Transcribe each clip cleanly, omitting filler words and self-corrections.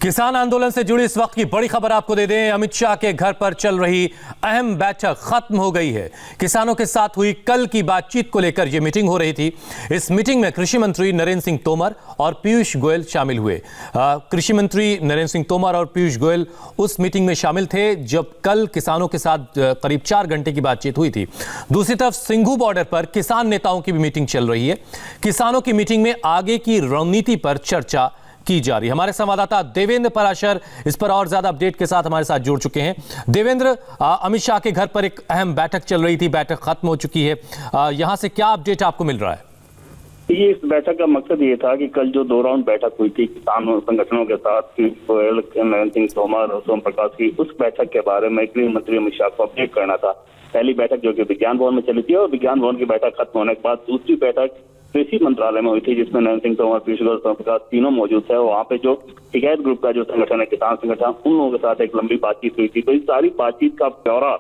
किसान आंदोलन से जुड़ी इस वक्त की बड़ी खबर आपको दे दें। अमित शाह के घर पर चल रही अहम बैठक खत्म हो गई है। किसानों के साथ हुई कल की बातचीत को लेकर यह मीटिंग हो रही थी। इस मीटिंग में कृषि मंत्री नरेंद्र सिंह तोमर और पीयूष गोयल शामिल हुए। कृषि मंत्री नरेंद्र सिंह तोमर और पीयूष गोयल उस मीटिंग में शामिल थे जब कल किसानों के साथ करीब 4 घंटे की बातचीत हुई थी। दूसरी तरफ सिंघू बॉर्डर पर किसान नेताओं की भी मीटिंग चल रही है। किसानों की मीटिंग में आगे की रणनीति पर चर्चा की जा रही है। हमारे संवाददाता देवेंद्र पराशर इस पर और ज्यादा अपडेट के साथ हमारे साथ जुड़ चुके हैं। देवेंद्र, अमित शाह के घर पर एक अहम बैठक चल रही थी, बैठक खत्म हो चुकी है, यहां से क्या अपडेट आपको मिल रहा है? ये इस बैठक का मकसद ये था कि कल जो 2 राउंड बैठक हुई थी किसान संगठनों के साथ गोयल, नरेंद्र सिंह तोमर और सोम प्रकाश की, उस बैठक के बारे में गृह मंत्री अमित शाह को अपडेट करना था। पहली बैठक जो कि विज्ञान भवन में चली थी और विज्ञान भवन की बैठक खत्म होने के बाद दूसरी बैठक कृषि मंत्रालय में हुई थी जिसमें नरेंद्र सिंह तोमर, पीयूष गोयल, सोम प्रकाश तीनों मौजूद थे। वहाँ पे जो हिकायत ग्रुप का जो संगठन है, किसान संगठन, उन लोगों के साथ एक लंबी बातचीत हुई थी। तो इस सारी बातचीत का ब्यौरा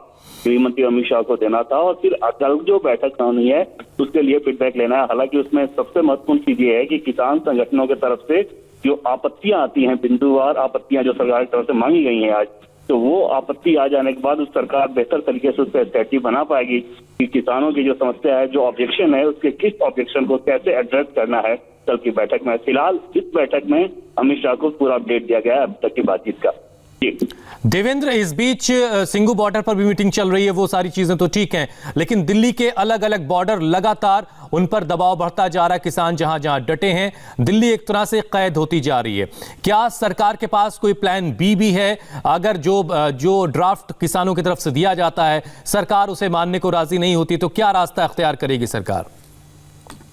गृह मंत्री अमित शाह को देना था और फिर कल जो बैठक होनी है उसके लिए फीडबैक लेना है। हालांकि उसमें सबसे महत्वपूर्ण चीज ये है कि किसान संगठनों की तरफ से जो आपत्तियां आती हैं, बिंदुवार आपत्तियां जो सरकार की तरफ से मांगी गई हैं आज, तो वो आपत्ति आ जाने के बाद उस सरकार बेहतर तरीके से उस पर स्ट्रेटजी बना पाएगी कि किसानों की जो समस्या है, जो ऑब्जेक्शन है, उसके किस ऑब्जेक्शन को कैसे एड्रेस करना है कल की बैठक में। फिलहाल इस बैठक में अमित शाह को पूरा अपडेट दिया गया है अब तक की बातचीत का। देवेंद्र, इस बीच सिंघू बॉर्डर पर भी मीटिंग चल रही है, वो सारी चीजें तो ठीक हैं, लेकिन दिल्ली के अलग अलग बॉर्डर लगातार उन पर दबाव बढ़ता जा रहा है। किसान जहां जहां डटे हैं, दिल्ली एक तरह से कैद होती जा रही है। क्या सरकार के पास कोई प्लान बी भी है? अगर जो ड्राफ्ट किसानों की तरफ से दिया जाता है, सरकार उसे मानने को राजी नहीं होती, तो क्या रास्ता अख्तियार करेगी सरकार?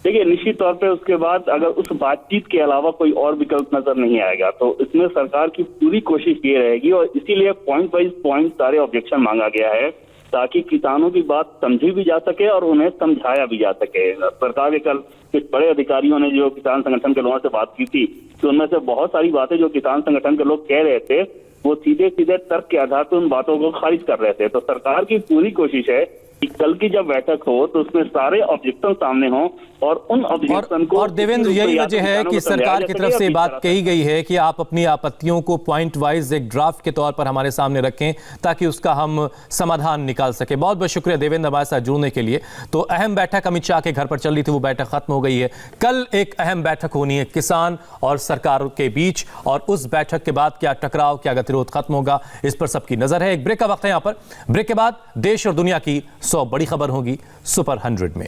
देखिए, निश्चित तौर पे उसके बाद अगर उस बातचीत के अलावा कोई और विकल्प नजर नहीं आएगा तो इसमें सरकार की पूरी कोशिश ये रहेगी और इसीलिए पॉइंट वाइज पॉइंट सारे ऑब्जेक्शन मांगा गया है ताकि किसानों की बात समझी भी जा सके और उन्हें समझाया भी जा सके। सरकार के कल कुछ बड़े अधिकारियों ने जो किसान संगठन के लोगों से बात की थी तो उनमें से बहुत सारी बातें जो किसान संगठन के लोग कह रहे थे वो सीधे सीधे तर्क के आधार पर उन बातों को खारिज कर रहे थे। तो सरकार की पूरी कोशिश है कि कल की जब बैठक हो तो उसमें सारे ऑब्जेक्शन सामने हों और उन ऑब्जेक्शन को, और देवेंद्र, यही वजह है कि सरकार की तरफ से बात कही गई है कि आप अपनी आपत्तियों को पॉइंट वाइज एक ड्राफ्ट के तौर पर हमारे सामने रखें ताकि उसका हम समाधान निकाल सके। बहुत बहुत शुक्रिया देवेंद्र हमारे साथ जुड़ने के लिए। तो अहम बैठक अमित शाह के घर पर चल रही थी, वो बैठक खत्म हो गई है। कल एक अहम बैठक होनी है किसान और सरकार के बीच और उस बैठक के बाद क्या टकराव, क्या गतिरोध खत्म होगा, इस पर सबकी नजर है। एक ब्रेक का वक्त है यहाँ पर। ब्रेक के बाद देश और दुनिया की 100 बड़ी खबर होगी सुपर 100 में।